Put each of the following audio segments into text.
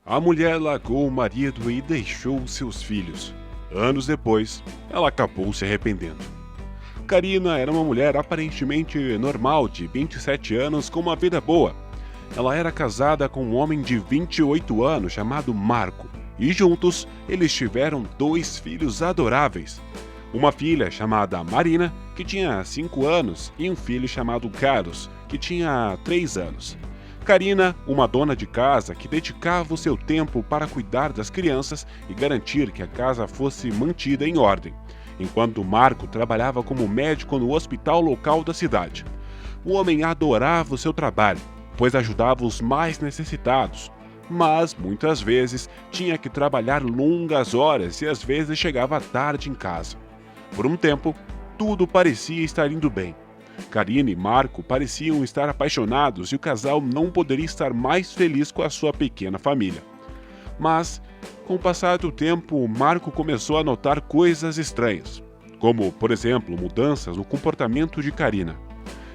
A mulher largou o marido e deixou seus filhos. Anos depois, ela acabou se arrependendo. Karina era uma mulher aparentemente normal, de 27 anos, com uma vida boa. Ela era casada com um homem de 28 anos chamado Marco, e juntos eles tiveram 2 filhos adoráveis. Uma filha chamada Marina, que tinha 5 anos, e um filho chamado Carlos, que tinha 3 anos. Karina, uma dona de casa que dedicava o seu tempo para cuidar das crianças e garantir que a casa fosse mantida em ordem, enquanto Marco trabalhava como médico no hospital local da cidade. O homem adorava o seu trabalho, pois ajudava os mais necessitados, mas muitas vezes tinha que trabalhar longas horas e às vezes chegava tarde em casa. Por um tempo, tudo parecia estar indo bem. Karina e Marco pareciam estar apaixonados e o casal não poderia estar mais feliz com a sua pequena família. Mas, com o passar do tempo, Marco começou a notar coisas estranhas, como, por exemplo, mudanças no comportamento de Karina.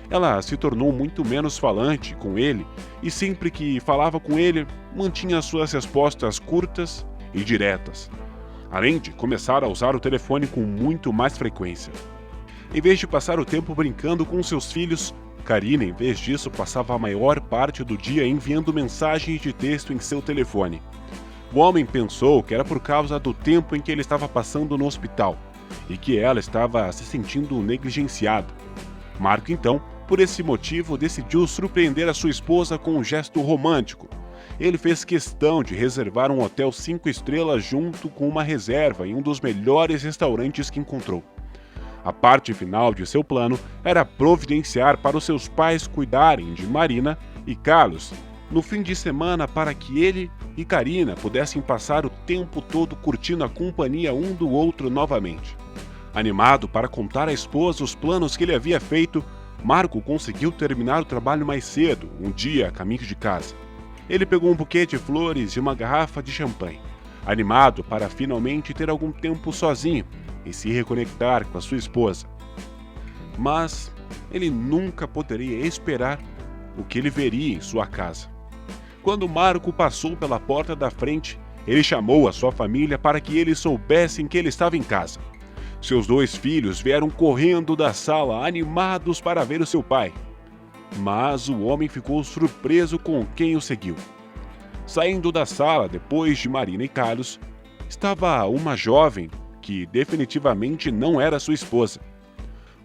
Ela se tornou muito menos falante com ele e sempre que falava com ele, mantinha suas respostas curtas e diretas, além de começar a usar o telefone com muito mais frequência. Em vez de passar o tempo brincando com seus filhos, Karina, em vez disso, passava a maior parte do dia enviando mensagens de texto em seu telefone. O homem pensou que era por causa do tempo em que ele estava passando no hospital e que ela estava se sentindo negligenciada. Marco, então, por esse motivo, decidiu surpreender a sua esposa com um gesto romântico. Ele fez questão de reservar um hotel 5 estrelas junto com uma reserva em um dos melhores restaurantes que encontrou. A parte final de seu plano era providenciar para os seus pais cuidarem de Marina e Carlos no fim de semana para que ele e Karina pudessem passar o tempo todo curtindo a companhia um do outro novamente. Animado para contar à esposa os planos que ele havia feito, Marco conseguiu terminar o trabalho mais cedo, um dia a caminho de casa. Ele pegou um buquê de flores e uma garrafa de champanhe, animado para finalmente ter algum tempo sozinho e se reconectar com a sua esposa. Mas ele nunca poderia esperar o que ele veria em sua casa. Quando Marco passou pela porta da frente, ele chamou a sua família para que eles soubessem que ele estava em casa. Seus 2 filhos vieram correndo da sala, animados para ver o seu pai. Mas o homem ficou surpreso com quem o seguiu. Saindo da sala depois de Marina e Carlos, estava uma jovem que definitivamente não era sua esposa.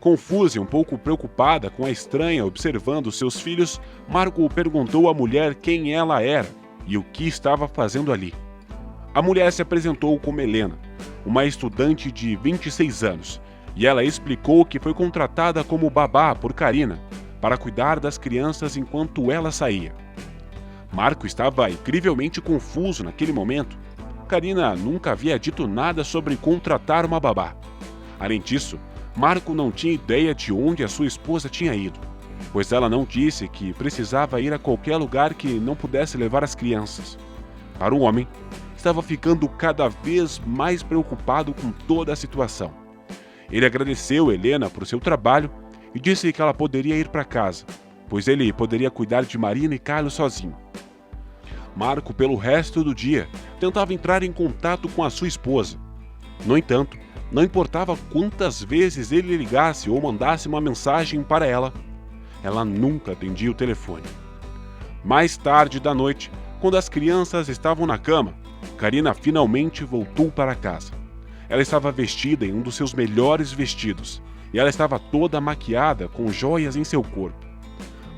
Confusa e um pouco preocupada com a estranha observando seus filhos, Marco perguntou à mulher quem ela era e o que estava fazendo ali. A mulher se apresentou como Helena, uma estudante de 26 anos, e ela explicou que foi contratada como babá por Karina para cuidar das crianças enquanto ela saía. Marco estava incrivelmente confuso naquele momento. Karina nunca havia dito nada sobre contratar uma babá. Além disso, Marco não tinha ideia de onde a sua esposa tinha ido, pois ela não disse que precisava ir a qualquer lugar que não pudesse levar as crianças. Para o homem, estava ficando cada vez mais preocupado com toda a situação. Ele agradeceu Helena por seu trabalho e disse que ela poderia ir para casa, pois ele poderia cuidar de Marina e Carlos sozinho. Marco, pelo resto do dia, tentava entrar em contato com a sua esposa. No entanto, não importava quantas vezes ele ligasse ou mandasse uma mensagem para ela nunca atendia o telefone. Mais tarde da noite, quando as crianças estavam na cama, Karina finalmente voltou para casa. Ela estava vestida em um dos seus melhores vestidos e ela estava toda maquiada com joias em seu corpo.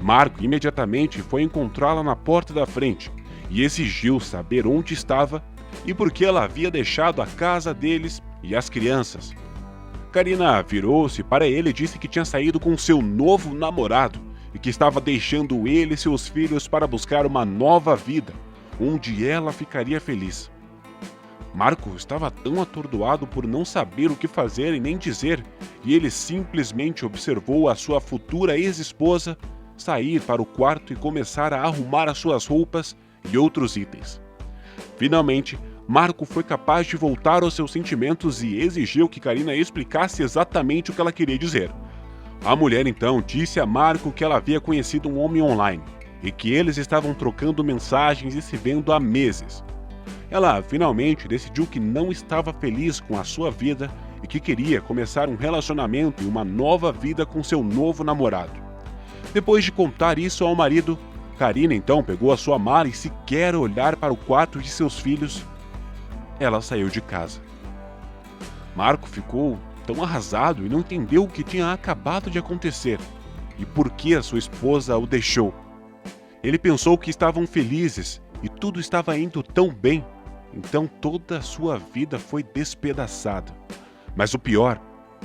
Marco imediatamente foi encontrá-la na porta da frente e exigiu saber onde estava e por que ela havia deixado a casa deles e as crianças. Karina virou-se para ele e disse que tinha saído com seu novo namorado e que estava deixando ele e seus filhos para buscar uma nova vida, onde ela ficaria feliz. Marco estava tão atordoado por não saber o que fazer e nem dizer, e ele simplesmente observou a sua futura ex-esposa sair para o quarto e começar a arrumar as suas roupas e outros itens. Finalmente, Marco foi capaz de voltar aos seus sentimentos e exigiu que Karina explicasse exatamente o que ela queria dizer. A mulher então disse a Marco que ela havia conhecido um homem online e que eles estavam trocando mensagens e se vendo há meses. Ela finalmente decidiu que não estava feliz com a sua vida e que queria começar um relacionamento e uma nova vida com seu novo namorado. Depois de contar isso ao marido, Karina então pegou a sua mala e, sequer olhar para o quarto de seus filhos, ela saiu de casa. Marco ficou tão arrasado e não entendeu o que tinha acabado de acontecer e por que a sua esposa o deixou. Ele pensou que estavam felizes e tudo estava indo tão bem, então toda a sua vida foi despedaçada. Mas o pior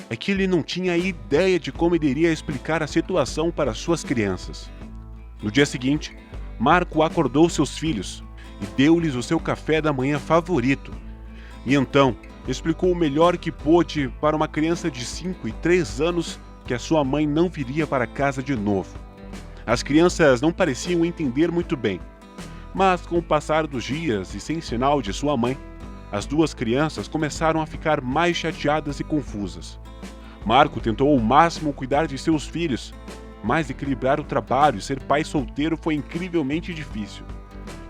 é que ele não tinha ideia de como ele iria explicar a situação para suas crianças. No dia seguinte, Marco acordou seus filhos e deu-lhes o seu café da manhã favorito. E então, explicou o melhor que pôde para uma criança de 5 e 3 anos que a sua mãe não viria para casa de novo. As crianças não pareciam entender muito bem, mas com o passar dos dias e sem sinal de sua mãe, as duas crianças começaram a ficar mais chateadas e confusas. Marco tentou ao máximo cuidar de seus filhos, mas equilibrar o trabalho e ser pai solteiro foi incrivelmente difícil.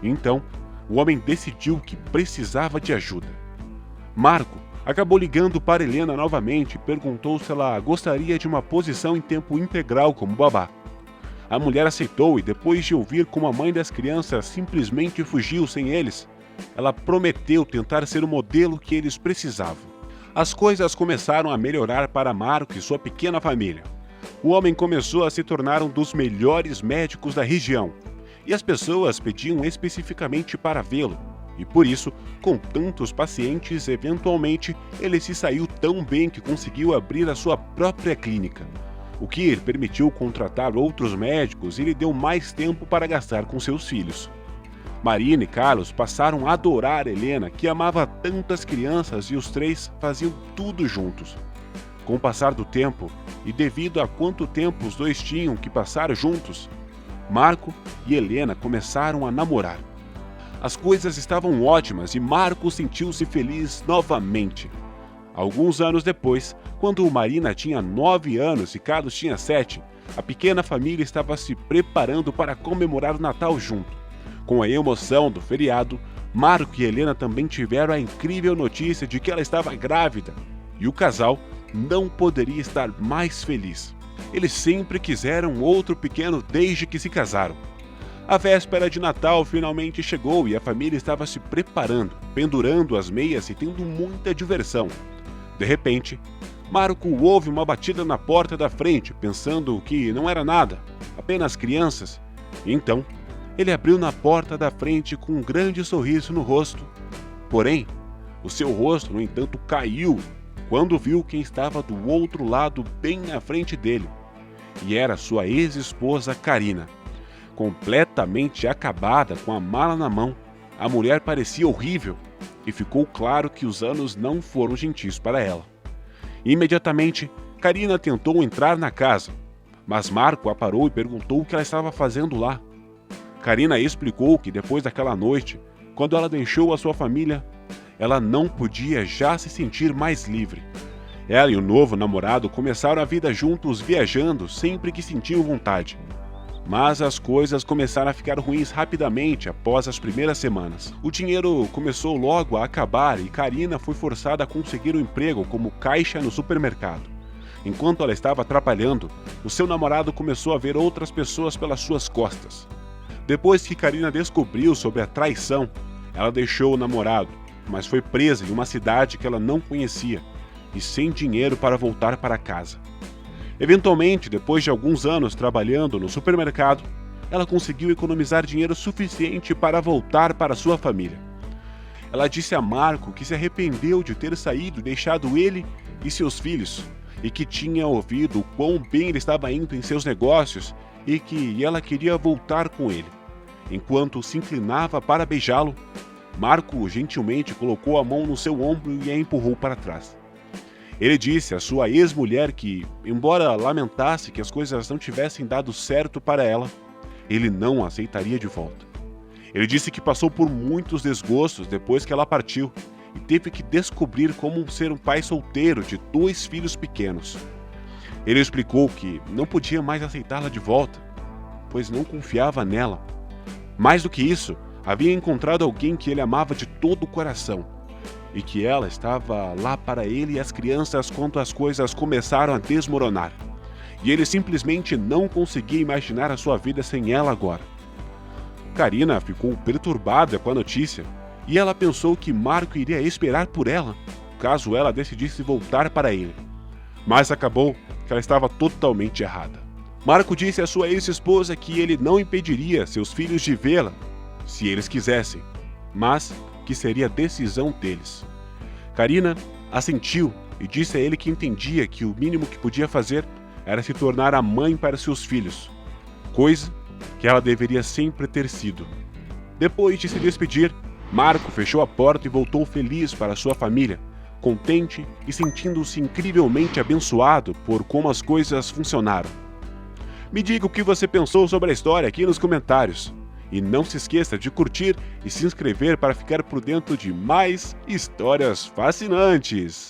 Então, o homem decidiu que precisava de ajuda. Marco acabou ligando para Helena novamente e perguntou se ela gostaria de uma posição em tempo integral como babá. A mulher aceitou e, depois de ouvir como a mãe das crianças simplesmente fugiu sem eles, ela prometeu tentar ser o modelo que eles precisavam. As coisas começaram a melhorar para Marco e sua pequena família. O homem começou a se tornar um dos melhores médicos da região, e as pessoas pediam especificamente para vê-lo. E por isso, com tantos pacientes, eventualmente, ele se saiu tão bem que conseguiu abrir a sua própria clínica, o que lhe permitiu contratar outros médicos e lhe deu mais tempo para gastar com seus filhos. Marina e Carlos passaram a adorar Helena, que amava tantas crianças, e os três faziam tudo juntos. Com o passar do tempo, e devido a quanto tempo os dois tinham que passar juntos, Marco e Helena começaram a namorar. As coisas estavam ótimas e Marco sentiu-se feliz novamente. Alguns anos depois, quando Marina tinha 9 anos e Carlos tinha 7, a pequena família estava se preparando para comemorar o Natal junto. Com a emoção do feriado, Marco e Helena também tiveram a incrível notícia de que ela estava grávida, e o casal não poderia estar mais feliz. Eles sempre quiseram outro pequeno desde que se casaram. A véspera de Natal finalmente chegou e a família estava se preparando, pendurando as meias e tendo muita diversão. De repente, Marco ouve uma batida na porta da frente, pensando que não era nada, apenas crianças. E então, ele abriu na porta da frente com um grande sorriso no rosto. Porém, o seu rosto, no entanto, caiu quando viu quem estava do outro lado, bem na frente dele. E era sua ex-esposa Karina. Completamente acabada, com a mala na mão, a mulher parecia horrível e ficou claro que os anos não foram gentis para ela. Imediatamente, Karina tentou entrar na casa, mas Marco a parou e perguntou o que ela estava fazendo lá. Karina explicou que depois daquela noite, quando ela deixou a sua família, ela não podia já se sentir mais livre. Ela e o novo namorado começaram a vida juntos, viajando sempre que sentiam vontade. Mas as coisas começaram a ficar ruins rapidamente após as primeiras semanas. O dinheiro começou logo a acabar e Karina foi forçada a conseguir um emprego como caixa no supermercado. Enquanto ela estava trabalhando, o seu namorado começou a ver outras pessoas pelas suas costas. Depois que Karina descobriu sobre a traição, ela deixou o namorado, mas foi presa em uma cidade que ela não conhecia e sem dinheiro para voltar para casa. Eventualmente, depois de alguns anos trabalhando no supermercado, ela conseguiu economizar dinheiro suficiente para voltar para sua família. Ela disse a Marco que se arrependeu de ter saído e deixado ele e seus filhos, e que tinha ouvido o quão bem ele estava indo em seus negócios e que ela queria voltar com ele. Enquanto se inclinava para beijá-lo, Marco gentilmente colocou a mão no seu ombro e a empurrou para trás. Ele disse à sua ex-mulher que, embora lamentasse que as coisas não tivessem dado certo para ela, ele não a aceitaria de volta. Ele disse que passou por muitos desgostos depois que ela partiu e teve que descobrir como ser um pai solteiro de 2 filhos pequenos. Ele explicou que não podia mais aceitá-la de volta, pois não confiava nela. Mais do que isso, havia encontrado alguém que ele amava de todo o coração e que ela estava lá para ele e as crianças quando as coisas começaram a desmoronar. E ele simplesmente não conseguia imaginar a sua vida sem ela agora. Karina ficou perturbada com a notícia e ela pensou que Marco iria esperar por ela, caso ela decidisse voltar para ele. Mas acabou que ela estava totalmente errada. Marco disse à sua ex-esposa que ele não impediria seus filhos de vê-la, se eles quisessem, mas que seria decisão deles. Karina assentiu e disse a ele que entendia que o mínimo que podia fazer era se tornar a mãe para seus filhos, coisa que ela deveria sempre ter sido. Depois de se despedir, Marco fechou a porta e voltou feliz para sua família, contente e sentindo-se incrivelmente abençoado por como as coisas funcionaram. Me diga o que você pensou sobre a história aqui nos comentários. E não se esqueça de curtir e se inscrever para ficar por dentro de mais histórias fascinantes.